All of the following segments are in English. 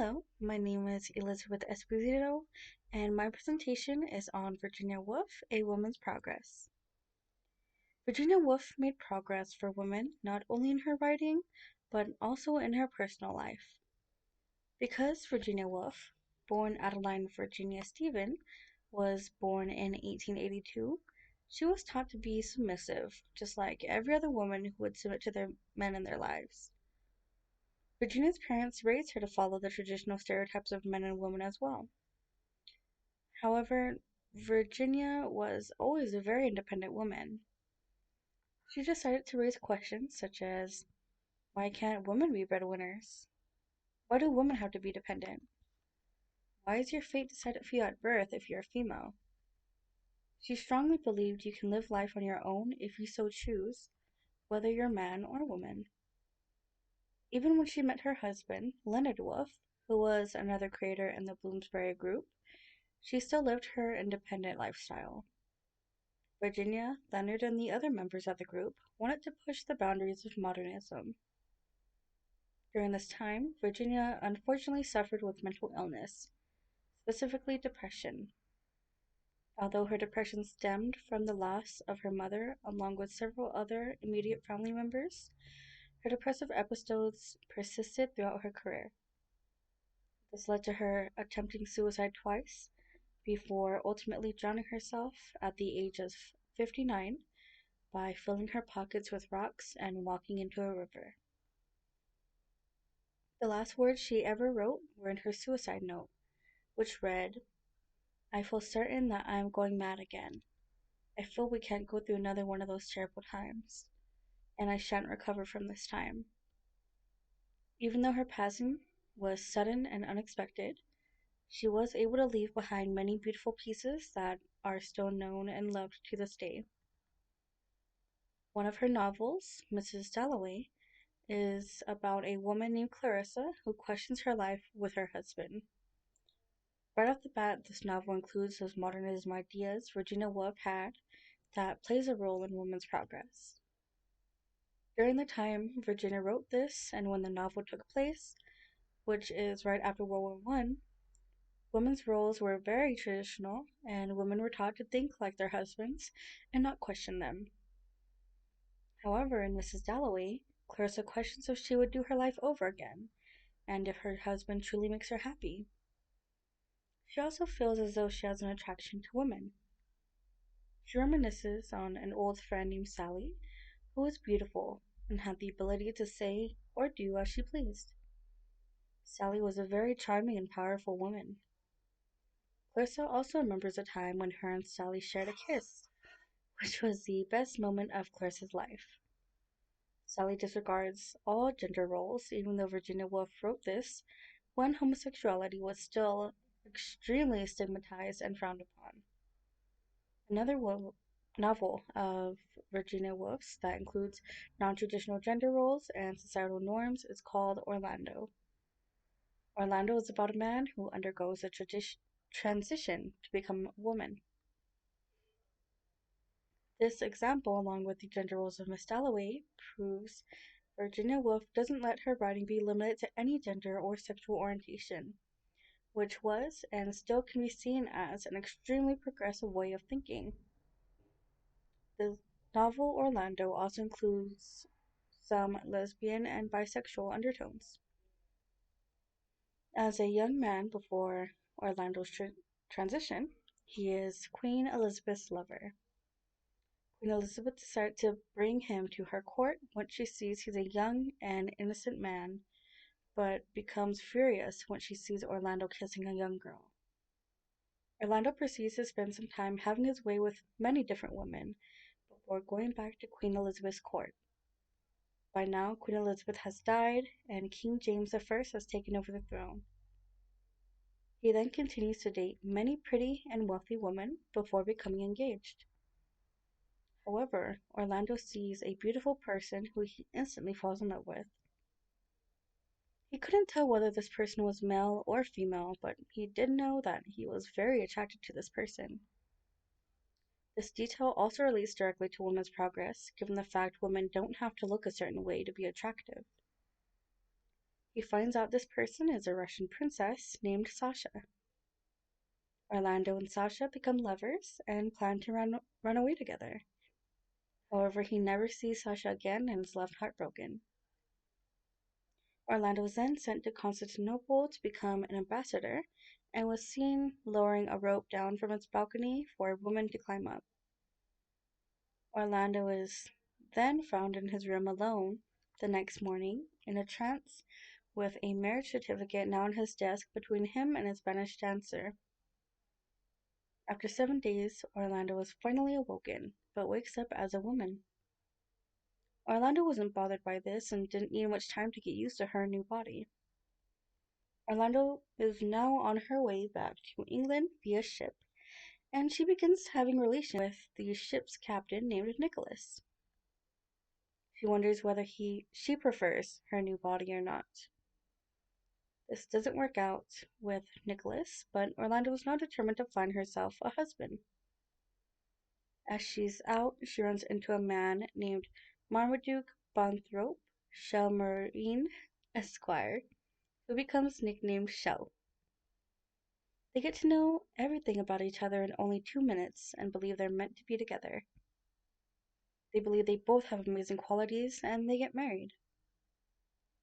Hello, my name is Elizabeth Esposito, and my presentation is on Virginia Woolf, A Woman's Progress. Virginia Woolf made progress for women not only in her writing, but also in her personal life. Because Virginia Woolf, born Adeline Virginia Stephen, was born in 1882, she was taught to be submissive, just like every other woman who would submit to their men in their lives. Virginia's parents raised her to follow the traditional stereotypes of men and women as well. However, Virginia was always a very independent woman. She decided to raise questions such as, why can't women be breadwinners? Why do women have to be dependent? Why is your fate decided for you at birth if you're a female? She strongly believed you can live life on your own if you so choose, whether you're a man or a woman. Even when she met her husband, Leonard Woolf, who was another creator in the Bloomsbury Group, she still lived her independent lifestyle. Virginia, Leonard, and the other members of the group wanted to push the boundaries of modernism. During this time, Virginia unfortunately suffered with mental illness, specifically depression. Although her depression stemmed from the loss of her mother along with several other immediate family members, her depressive episodes persisted throughout her career. This led to her attempting suicide twice before ultimately drowning herself at the age of 59 by filling her pockets with rocks and walking into a river. The last words she ever wrote were in her suicide note, which read, I feel certain that I am going mad again. I feel we can't go through another one of those terrible times, and I shan't recover from this time. Even though her passing was sudden and unexpected, she was able to leave behind many beautiful pieces that are still known and loved to this day. One of her novels, Mrs. Dalloway, is about a woman named Clarissa who questions her life with her husband. Right off the bat, this novel includes those modernism ideas Virginia Woolf had that plays a role in women's progress. During the time Virginia wrote this and when the novel took place, which is right after World War One, women's roles were very traditional and women were taught to think like their husbands and not question them. However, in Mrs. Dalloway, Clarissa questions if she would do her life over again and if her husband truly makes her happy. She also feels as though she has an attraction to women. She reminisces on an old friend named Sally, who was beautiful and had the ability to say or do as she pleased. Sally was a very charming and powerful woman. Clarissa also remembers a time when her and Sally shared a kiss, which was the best moment of Clarissa's life. Sally disregards all gender roles, even though Virginia Woolf wrote this when homosexuality was still extremely stigmatized and frowned upon. Another novel of Virginia Woolf's that includes non-traditional gender roles and societal norms is called Orlando. Orlando is about a man who undergoes a transition to become a woman. This example, along with the gender roles of Miss Dalloway, proves Virginia Woolf doesn't let her writing be limited to any gender or sexual orientation, which was and still can be seen as an extremely progressive way of thinking. The novel Orlando also includes some lesbian and bisexual undertones. As a young man before Orlando's transition, he is Queen Elizabeth's lover. Queen Elizabeth decided to bring him to her court once she sees he's a young and innocent man, but becomes furious when she sees Orlando kissing a young girl. Orlando proceeds to spend some time having his way with many different women before going back to Queen Elizabeth's court. By now, Queen Elizabeth has died, and King James I has taken over the throne. He then continues to date many pretty and wealthy women before becoming engaged. However, Orlando sees a beautiful person who he instantly falls in love with. He couldn't tell whether this person was male or female, but he did know that he was very attracted to this person. This detail also relates directly to women's progress, given the fact women don't have to look a certain way to be attractive. He finds out this person is a Russian princess named Sasha. Orlando and Sasha become lovers and plan to run away together. However, he never sees Sasha again and is left heartbroken. Orlando was then sent to Constantinople to become an ambassador and was seen lowering a rope down from its balcony for a woman to climb up. Orlando is then found in his room alone the next morning, in a trance, with a marriage certificate now on his desk between him and his banished dancer. After 7 days, Orlando is finally awoken, but wakes up as a woman. Orlando wasn't bothered by this and didn't need much time to get used to her new body. Orlando is now on her way back to England via ship, and she begins having relations with the ship's captain named Nicholas. She wonders whether she prefers her new body or not. This doesn't work out with Nicholas, but Orlando is now determined to find herself a husband. As she's out, she runs into a man named Marmaduke Bonthrope Shelmarine Esquire, who becomes nicknamed Shell. They get to know everything about each other in only 2 minutes and believe they're meant to be together. They believe they both have amazing qualities and they get married.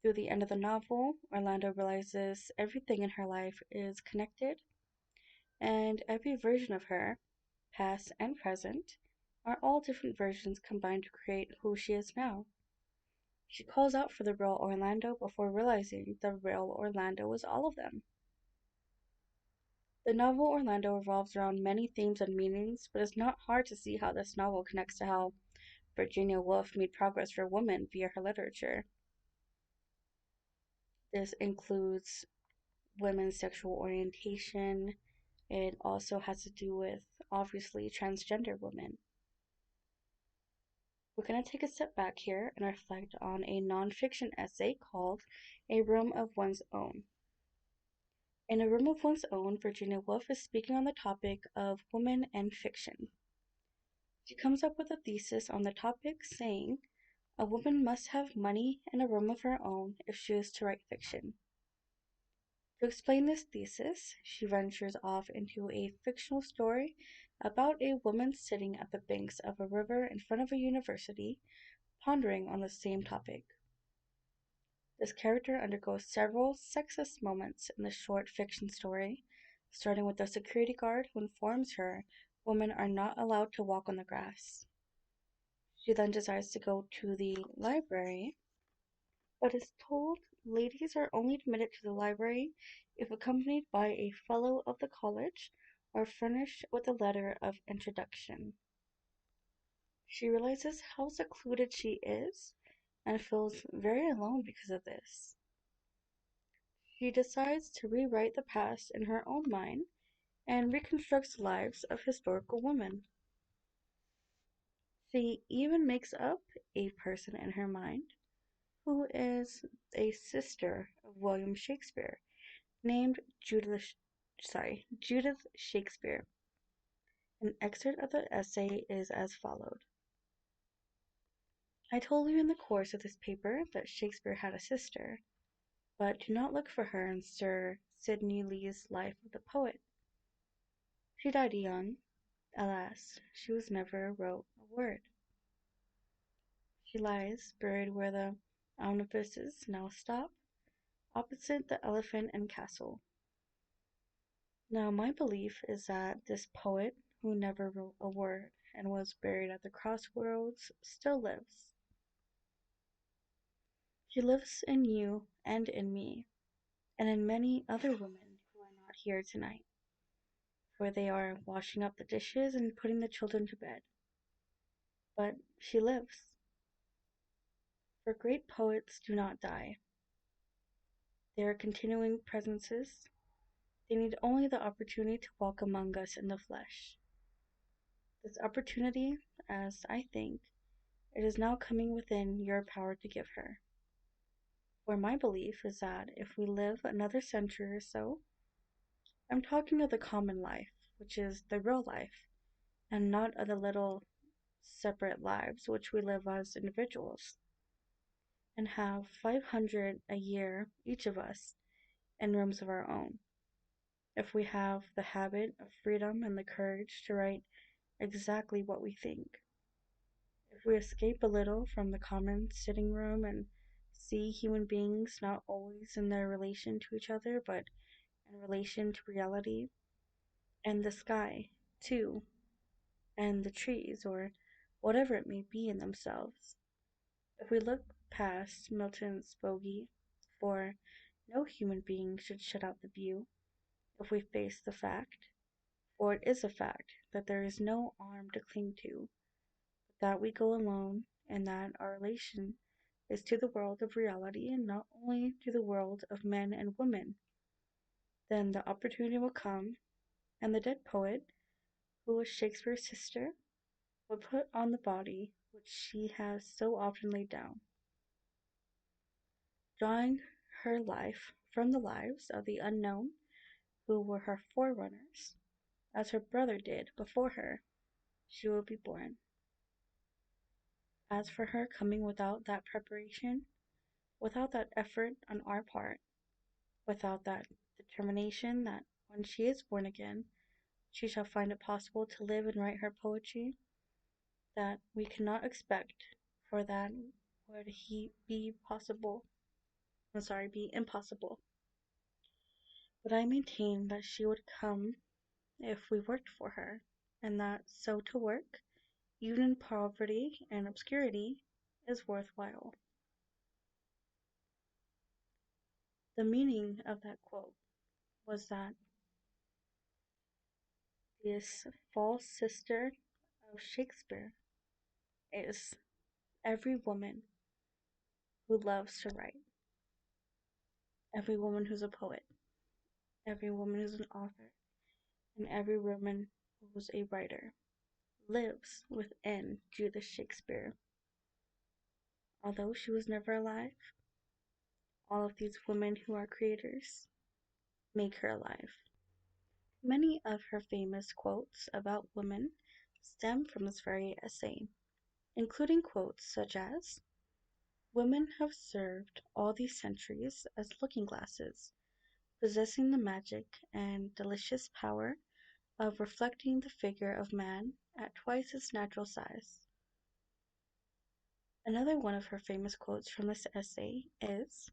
Through the end of the novel, Orlando realizes everything in her life is connected, and every version of her, past and present, are all different versions combined to create who she is now. She calls out for the real Orlando before realizing the real Orlando was all of them. The novel Orlando revolves around many themes and meanings, but it's not hard to see how this novel connects to how Virginia Woolf made progress for women via her literature. This includes women's sexual orientation. It also has to do with, obviously, transgender women. We're going to take a step back here and reflect on a nonfiction essay called A Room of One's Own. In A Room of One's Own, Virginia Woolf is speaking on the topic of women and fiction. She comes up with a thesis on the topic saying, a woman must have money and a room of her own if she is to write fiction. To explain this thesis, she ventures off into a fictional story about a woman sitting at the banks of a river in front of a university, pondering on the same topic. This character undergoes several sexist moments in the short fiction story, starting with the security guard who informs her women are not allowed to walk on the grass. She then decides to go to the library, but is told ladies are only admitted to the library if accompanied by a fellow of the college or furnished with a letter of introduction. She realizes how secluded she is and feels very alone because of this. She decides to rewrite the past in her own mind and reconstructs the lives of historical women. She even makes up a person in her mind who is a sister of William Shakespeare named Judith Shakespeare. An excerpt of the essay is as followed. I told you in the course of this paper that Shakespeare had a sister, but do not look for her in Sir Sidney Lee's Life of the Poet. She died young. Alas, she was never wrote a word. She lies buried where the omnibuses now stop, opposite the Elephant and Castle. Now, my belief is that this poet, who never wrote a word and was buried at the crossroads, still lives. She lives in you and in me, and in many other women who are not here tonight, for they are washing up the dishes and putting the children to bed. But she lives. For great poets do not die. They are continuing presences. They need only the opportunity to walk among us in the flesh. This opportunity, as I think, it is now coming within your power to give her. For my belief is that if we live another century or so, I'm talking of the common life, which is the real life, and not of the little separate lives which we live as individuals. and have 500 a year, each of us, in rooms of our own. If we have the habit of freedom and the courage to write exactly what we think, if we escape a little from the common sitting room and see human beings not always in their relation to each other, but in relation to reality and the sky, too, and the trees, or whatever it may be in themselves. If we look past Milton's bogey, for no human being should shut out the view, if we face the fact, for it is a fact, that there is no arm to cling to, but that we go alone, and that our relation is to the world of reality and not only to the world of men and women, then the opportunity will come, and the dead poet, who was Shakespeare's sister, will put on the body which she has so often laid down, drawing her life from the lives of the unknown who were her forerunners, as her brother did before her. She will be born. As for her coming without that preparation, without that effort on our part, without that determination that when she is born again, she shall find it possible to live and write her poetry, that we cannot expect, for that would he be possible. Be impossible. But I maintain that she would come if we worked for her, and that so to work, even in poverty and obscurity, is worthwhile. The meaning of that quote was that this false sister of Shakespeare is every woman who loves to write, every woman who's a poet, every woman who's an author, and every woman who's a writer lives within Judith Shakespeare. Although she was never alive, all of these women who are creators make her alive. Many of her famous quotes about women stem from this very essay, including quotes such as, "Women have served all these centuries as looking glasses, possessing the magic and delicious power of reflecting the figure of man at twice its natural size." Another one of her famous quotes from this essay is,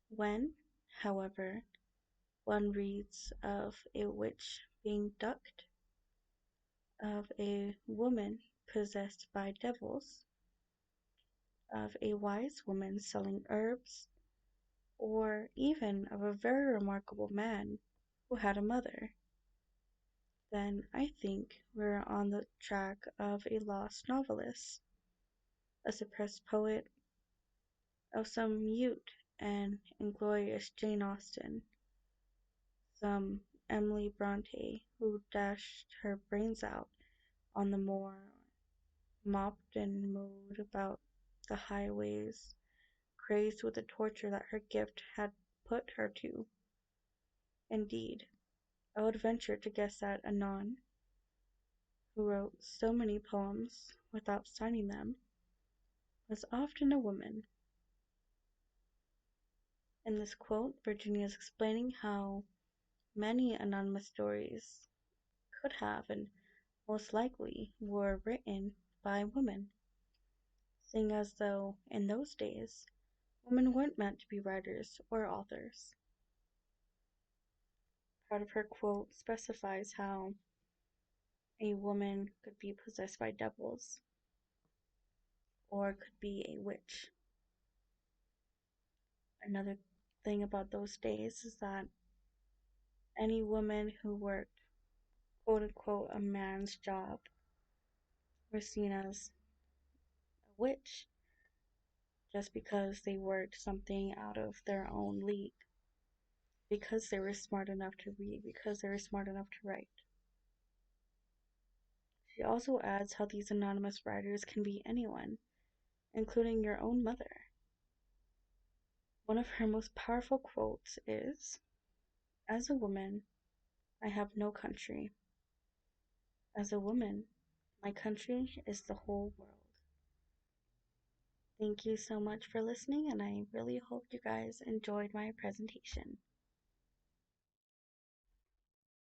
"When, however, one reads of a witch being ducked, of a woman possessed by devils, of a wise woman selling herbs, or even of a very remarkable man who had a mother, then I think we're on the track of a lost novelist, a suppressed poet, of some mute and inglorious Jane Austen, some Emily Bronte who dashed her brains out on the moor, mopped and mowed about the highways, crazed with the torture that her gift had put her to. Indeed, I would venture to guess that Anon, who wrote so many poems without signing them, was often a woman." In this quote, Virginia is explaining how many anonymous stories could have and most likely were written by women, seeing as though in those days women weren't meant to be writers or authors. Part of her quote specifies how a woman could be possessed by devils or could be a witch. Another thing about those days is that any woman who worked, quote unquote, a man's job were seen as a witch just because they worked something out of their own league, because they were smart enough to read, because they were smart enough to write. She also adds how these anonymous writers can be anyone, including your own mother. One of her most powerful quotes is, "As a woman, I have no country. As a woman, my country is the whole world." Thank you so much for listening, and I really hope you guys enjoyed my presentation.